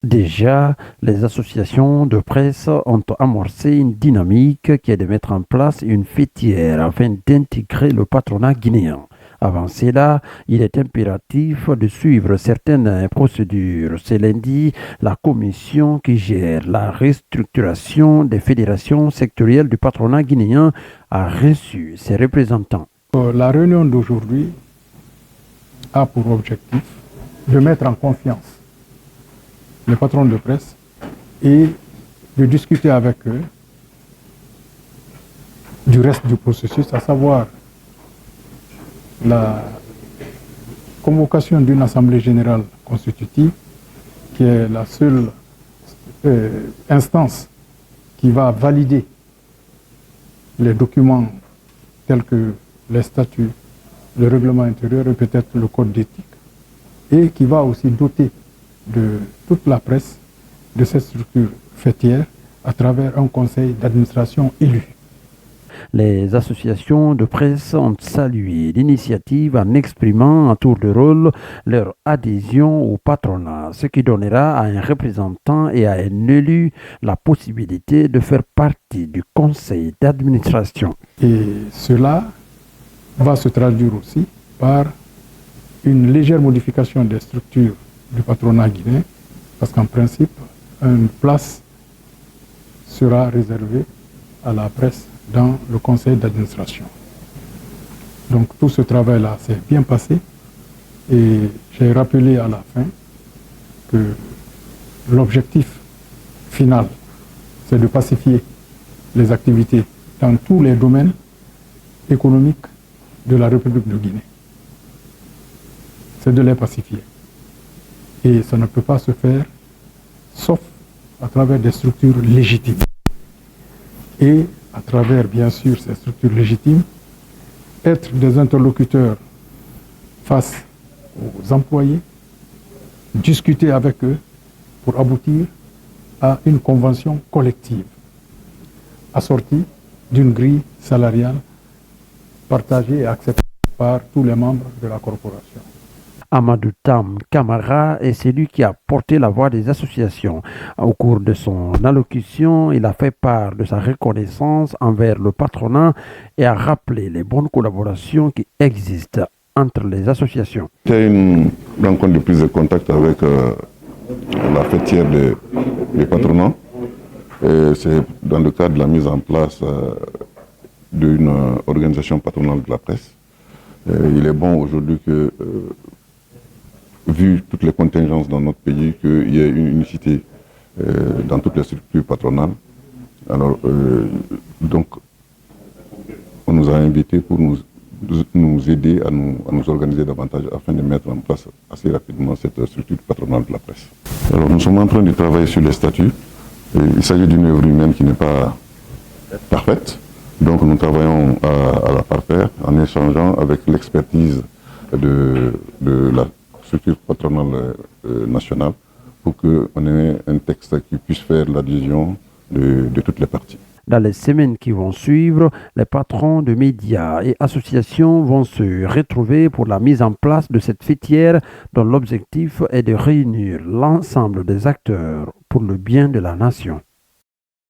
Déjà, les associations de presse ont amorcé une dynamique qui est de mettre en place une fêtière afin d'intégrer le patronat guinéen. Avant cela, il est impératif de suivre certaines procédures. C'est lundi, la commission qui gère la restructuration des fédérations sectorielles du patronat guinéen a reçu ses représentants. La réunion d'aujourd'hui a pour objectif de mettre en confiance les patrons de presse et de discuter avec eux du reste du processus, à savoir la convocation d'une assemblée générale constitutive, qui est la seule instance qui va valider les documents tels que les statuts, le règlement intérieur et peut-être le code d'éthique, et qui va aussi doter de toute la presse de cette structure fêtière à travers un conseil d'administration élu. Les associations de presse ont salué l'initiative en exprimant à tour de rôle leur adhésion au patronat, ce qui donnera à un représentant et à un élu la possibilité de faire partie du conseil d'administration. Et cela va se traduire aussi par une légère modification des structures du patronat guinéen, parce qu'en principe, une place sera réservée à la presse dans le conseil d'administration. Donc tout ce travail-là s'est bien passé et j'ai rappelé à la fin que l'objectif final, c'est de pacifier les activités dans tous les domaines économiques de la République de Guinée. C'est de les pacifier. Et ça ne peut pas se faire sauf à travers des structures légitimes. Et à travers, bien sûr, ces structures légitimes, être des interlocuteurs face aux employés, discuter avec eux pour aboutir à une convention collective, assortie d'une grille salariale partagée et acceptée par tous les membres de la corporation. Amadou Tam Kamara est celui qui a porté la voix des associations. Au cours de son allocution, il a fait part de sa reconnaissance envers le patronat et a rappelé les bonnes collaborations qui existent entre les associations. C'était une rencontre de prise de contact avec la fêtière des patronats. C'est dans le cadre de la mise en place d'une organisation patronale de la presse. Il est bon aujourd'hui que vu toutes les contingences dans notre pays, qu'il y ait une unicité dans toutes les structures patronales. Alors, donc, on nous a invités pour nous aider à nous organiser davantage afin de mettre en place assez rapidement cette structure patronale de la presse. Alors, nous sommes en train de travailler sur les statuts. Il s'agit d'une œuvre humaine qui n'est pas parfaite. Donc, nous travaillons à la parfaire en échangeant avec l'expertise de la structure patronale nationale pour qu'on ait un texte qui puisse faire l'adhésion de toutes les parties. Dans les semaines qui vont suivre, les patrons de médias et associations vont se retrouver pour la mise en place de cette fêtière dont l'objectif est de réunir l'ensemble des acteurs pour le bien de la nation.